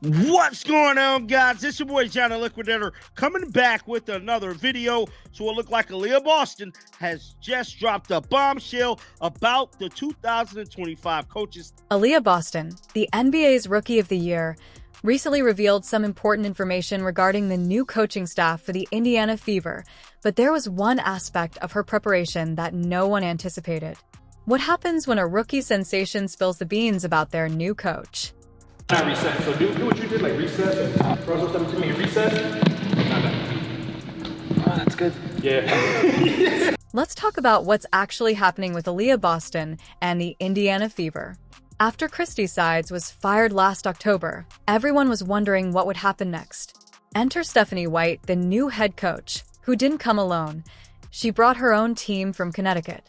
What's going on, guys? It's your boy Johnny Liquidator coming back with another video. So it looked like Aliyah Boston has just dropped a bombshell about the 2025 coaches. Aliyah Boston, the NBA's Rookie of the Year, recently revealed some important information regarding the new coaching staff for the Indiana Fever, but there was one aspect of her preparation that no one anticipated. What happens when a rookie sensation spills the beans about their new coach? Not reset. So do what you did, like reset and throw something to me and reset. Not that. Oh, that's good. Yeah. Let's talk about what's actually happening with Aliyah Boston and the Indiana Fever. After Christie Sides was fired last October, everyone was wondering what would happen next. Enter Stephanie White, the new head coach, who didn't come alone. She brought her own team from Connecticut.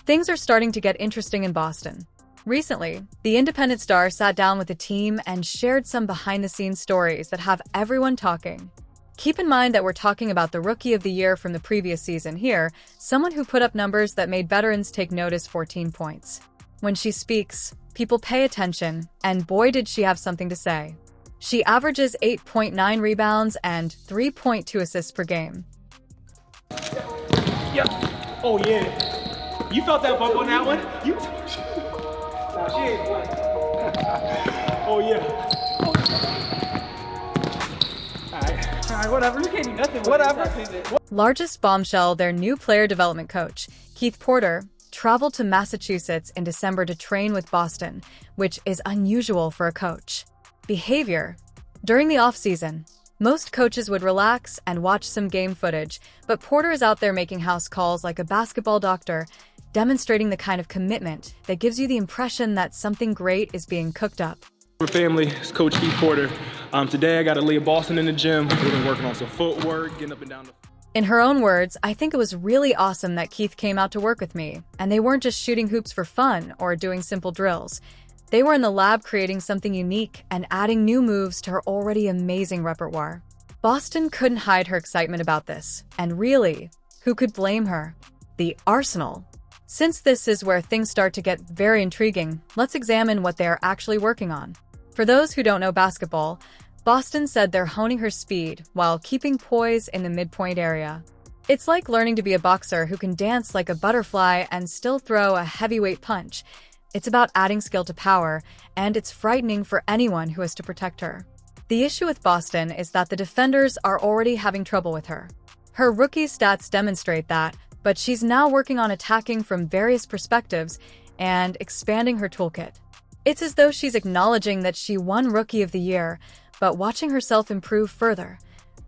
Things are starting to get interesting in Boston. Recently, the Independent Star sat down with the team and shared some behind-the-scenes stories that have everyone talking. Keep in mind that we're talking about the Rookie of the Year from the previous season here, someone who put up numbers that made veterans take notice. 14 points. When she speaks, people pay attention, and boy did she have something to say. She averages 8.9 rebounds and 3.2 assists per game. Yeah. Oh, yeah. You felt that bump on that one? You... Nah, she ain't playing. Oh, yeah. All right, whatever. You can't do nothing. Whatever. Largest bombshell, their new player development coach, Keith Porter, traveled to Massachusetts in December to train with Boston, which is unusual for a coach. Behavior. During the off-season, most coaches would relax and watch some game footage, but Porter is out there making house calls like a basketball doctor, demonstrating the kind of commitment that gives you the impression that something great is being cooked up. For family, it's Coach Keith Porter. Today I got Aliyah Boston in the gym. We've been working on some footwork, getting up and down the... In her own words, I think it was really awesome that Keith came out to work with me, and they weren't just shooting hoops for fun or doing simple drills. They were in the lab creating something unique and adding new moves to her already amazing repertoire. Boston couldn't hide her excitement about this, and really, who could blame her? The Arsenal. Since this is where things start to get very intriguing, let's examine what they are actually working on. For those who don't know basketball, Boston said they're honing her speed while keeping poise in the midpoint area. It's like learning to be a boxer who can dance like a butterfly and still throw a heavyweight punch. It's about adding skill to power, and it's frightening for anyone who has to protect her. The issue with Boston is that the defenders are already having trouble with her. Her rookie stats demonstrate that, but she's now working on attacking from various perspectives and expanding her toolkit. It's as though she's acknowledging that she won Rookie of the Year, but watching herself improve further.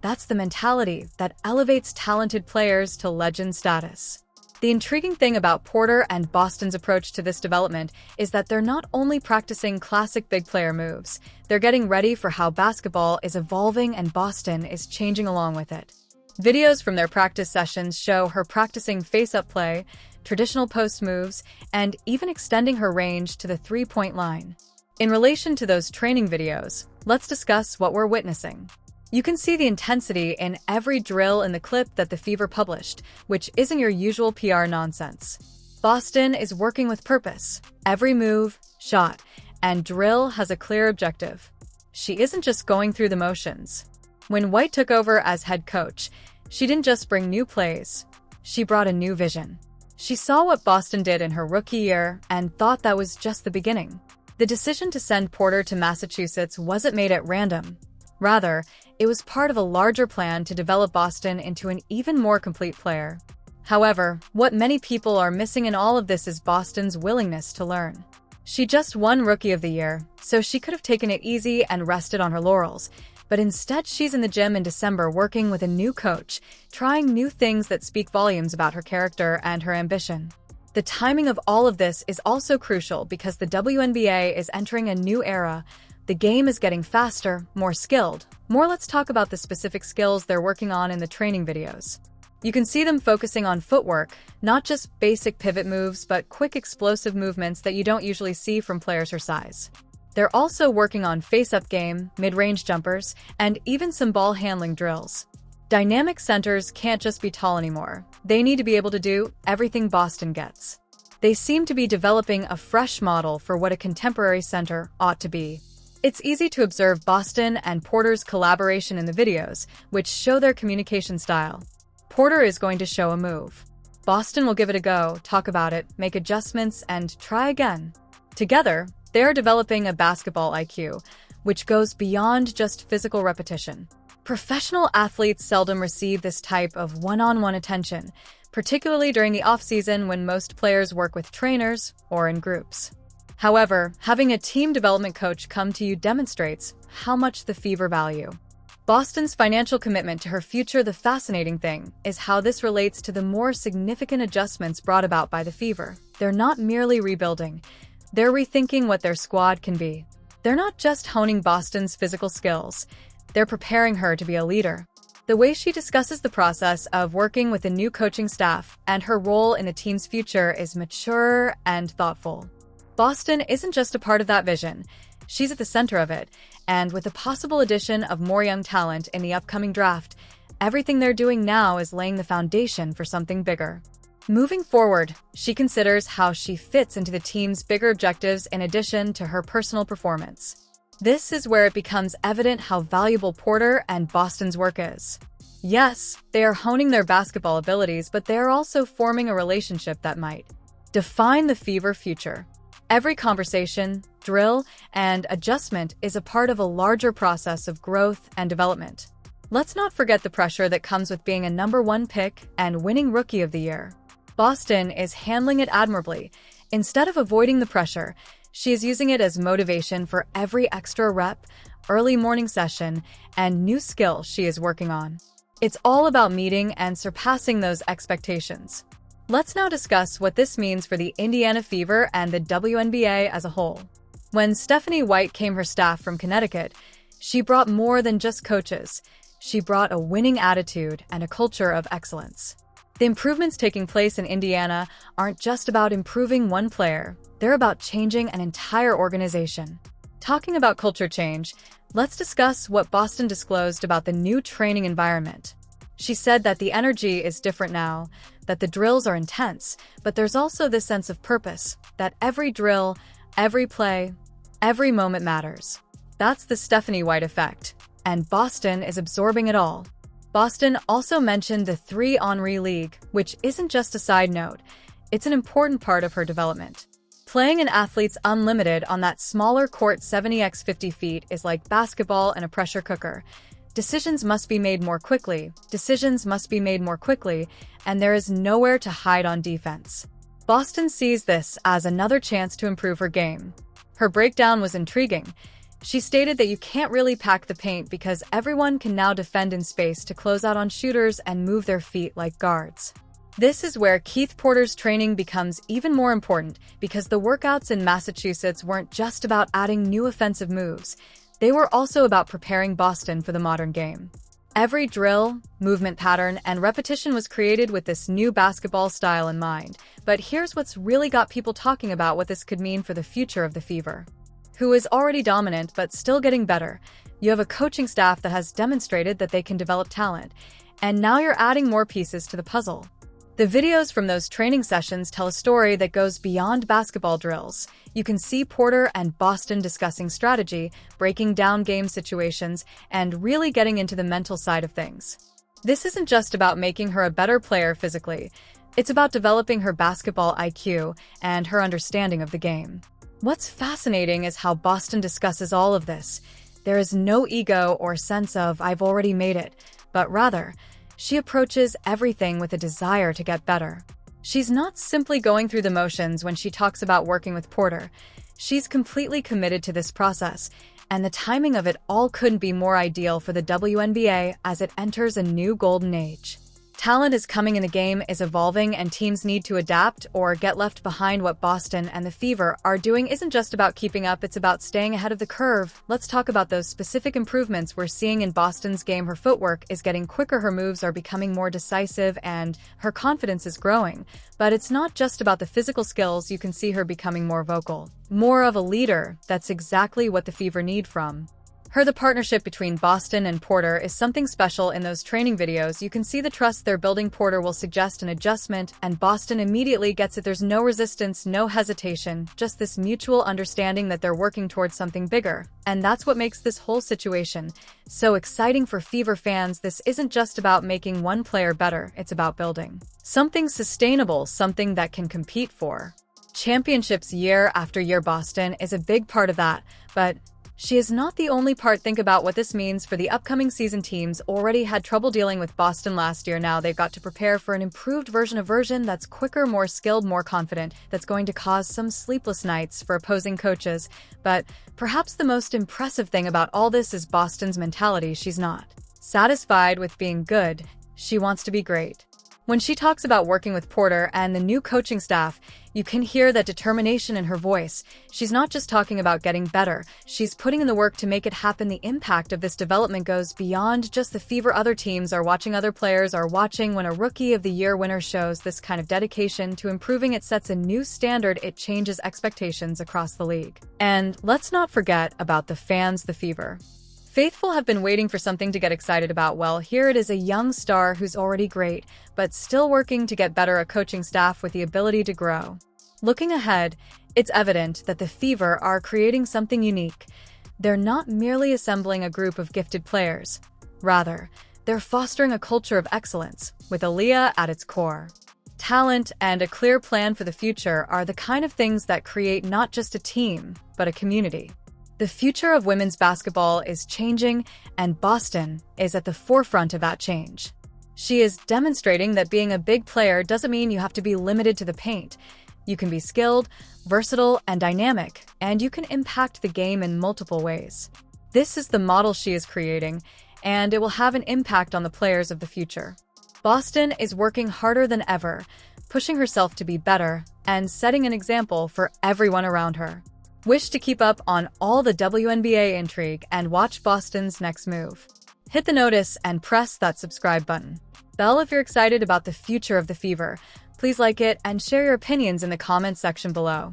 That's the mentality that elevates talented players to legend status. The intriguing thing about Porter and Boston's approach to this development is that they're not only practicing classic big player moves, they're getting ready for how basketball is evolving and Boston is changing along with it. Videos from their practice sessions show her practicing face-up play, traditional post moves, and even extending her range to the three-point line. In relation to those training videos, let's discuss what we're witnessing. You can see the intensity in every drill in the clip that the Fever published, which isn't your usual PR nonsense. Boston is working with purpose. Every move, shot, and drill has a clear objective. She isn't just going through the motions. When White took over as head coach, she didn't just bring new plays. She brought a new vision. She saw what Boston did in her rookie year and thought that was just the beginning. The decision to send Porter to Massachusetts wasn't made at random. Rather, it was part of a larger plan to develop Boston into an even more complete player. However, what many people are missing in all of this is Boston's willingness to learn. She just won Rookie of the Year, so she could have taken it easy and rested on her laurels. But instead, she's in the gym in December working with a new coach, trying new things that speak volumes about her character and her ambition. The timing of all of this is also crucial because the WNBA is entering a new era. The game is getting faster, more skilled. Let's talk about the specific skills they're working on in the training videos. You can see them focusing on footwork, not just basic pivot moves, but quick explosive movements that you don't usually see from players her size. They're also working on face-up game, mid-range jumpers, and even some ball handling drills. Dynamic centers can't just be tall anymore. They need to be able to do everything Boston gets. They seem to be developing a fresh model for what a contemporary center ought to be. It's easy to observe Boston and Porter's collaboration in the videos, which show their communication style. Porter is going to show a move. Boston will give it a go, talk about it, make adjustments, and try again. Together, they are developing a basketball IQ, which goes beyond just physical repetition. Professional athletes seldom receive this type of one-on-one attention, particularly during the off-season when most players work with trainers or in groups. However, having a team development coach come to you demonstrates how much the Fever value Boston's financial commitment to her future. The fascinating thing is how this relates to the more significant adjustments brought about by the Fever. They're not merely rebuilding, they're rethinking what their squad can be. They're not just honing Boston's physical skills, they're preparing her to be a leader. The way she discusses the process of working with a new coaching staff and her role in the team's future is mature and thoughtful. Boston isn't just a part of that vision, she's at the center of it, and with the possible addition of more young talent in the upcoming draft, everything they're doing now is laying the foundation for something bigger. Moving forward, she considers how she fits into the team's bigger objectives in addition to her personal performance. This is where it becomes evident how valuable Porter and Boston's work is. Yes, they are honing their basketball abilities, but they are also forming a relationship that might define the Fever future. Every conversation, drill, and adjustment is a part of a larger process of growth and development. Let's not forget the pressure that comes with being a #1 pick and winning Rookie of the Year. Boston is handling it admirably. Instead of avoiding the pressure, she is using it as motivation for every extra rep, early morning session, and new skill she is working on. It's all about meeting and surpassing those expectations. Let's now discuss what this means for the Indiana Fever and the WNBA as a whole. When Stephanie White came her staff from Connecticut, she brought more than just coaches. She brought a winning attitude and a culture of excellence. The improvements taking place in Indiana aren't just about improving one player, they're about changing an entire organization. Talking about culture change, let's discuss what Boston disclosed about the new training environment. She said that the energy is different now, that the drills are intense, but there's also this sense of purpose, that every drill, every play, every moment matters. That's the Stephanie White effect, and Boston is absorbing it all. Boston also mentioned the 3-on-3 league, which isn't just a side note, it's an important part of her development. Playing an athlete's unlimited on that smaller court 70x 50 feet is like basketball in a pressure cooker. Decisions must be made more quickly, and there is nowhere to hide on defense. Boston sees this as another chance to improve her game. Her breakdown was intriguing. She stated that you can't really pack the paint because everyone can now defend in space to close out on shooters and move their feet like guards. This is where Keith Porter's training becomes even more important because the workouts in Massachusetts weren't just about adding new offensive moves. They were also about preparing Boston for the modern game. Every drill, movement pattern, and repetition was created with this new basketball style in mind. But here's what's really got people talking about what this could mean for the future of the Fever, who is already dominant but still getting better. You have a coaching staff that has demonstrated that they can develop talent, and now you're adding more pieces to the puzzle. The videos from those training sessions tell a story that goes beyond basketball drills. You can see Porter and Boston discussing strategy, breaking down game situations, and really getting into the mental side of things. This isn't just about making her a better player physically. It's about developing her basketball IQ and her understanding of the game. What's fascinating is how Boston discusses all of this. There is no ego or sense of, I've already made it, but rather, she approaches everything with a desire to get better. She's not simply going through the motions when she talks about working with Porter. She's completely committed to this process, and the timing of it all couldn't be more ideal for the WNBA as it enters a new golden age. Talent is coming in, the game is evolving, and teams need to adapt or get left behind. What Boston and the Fever are doing isn't just about keeping up, it's about staying ahead of the curve. Let's talk about those specific improvements we're seeing in Boston's game. Her footwork is getting quicker, her moves are becoming more decisive, and her confidence is growing. But it's not just about the physical skills, you can see her becoming more vocal, more of a leader. That's exactly what the Fever need from The partnership between Boston and Porter is something special. In those training videos, you can see the trust they're building. Porter will suggest an adjustment, and Boston immediately gets it. There's no resistance, no hesitation, just this mutual understanding that they're working towards something bigger. And that's what makes this whole situation so exciting for Fever fans. This isn't just about making one player better, it's about building something sustainable, something that can compete for championships year after year. Boston is a big part of that, but she is not the only part. Think about what this means for the upcoming season. Teams already had trouble dealing with Boston last year. Now they've got to prepare for an improved version that's quicker, more skilled, more confident. That's going to cause some sleepless nights for opposing coaches. But perhaps the most impressive thing about all this is Boston's mentality. She's not satisfied with being good. She wants to be great. When she talks about working with Porter and the new coaching staff, you can hear that determination in her voice. She's not just talking about getting better, she's putting in the work to make it happen. The impact of this development goes beyond just the Fever. Other teams are watching, other players are watching. When a Rookie of the Year winner shows this kind of dedication to improving, it sets a new standard. It changes expectations across the league. And let's not forget about the fans. The Fever faithful have been waiting for something to get excited about. Well, here it is, a young star who's already great, but still working to get better, a coaching staff with the ability to grow. Looking ahead, it's evident that the Fever are creating something unique. They're not merely assembling a group of gifted players. Rather, they're fostering a culture of excellence, with Aaliyah at its core. Talent and a clear plan for the future are the kind of things that create not just a team, but a community. The future of women's basketball is changing, and Boston is at the forefront of that change. She is demonstrating that being a big player doesn't mean you have to be limited to the paint. You can be skilled, versatile, and dynamic, and you can impact the game in multiple ways. This is the model she is creating, and it will have an impact on the players of the future. Boston is working harder than ever, pushing herself to be better, and setting an example for everyone around her. Wish to keep up on all the WNBA intrigue and watch Boston's next move? Hit the notice and press that subscribe button. Bell if you're excited about the future of the Fever. Please like it and share your opinions in the comments section below.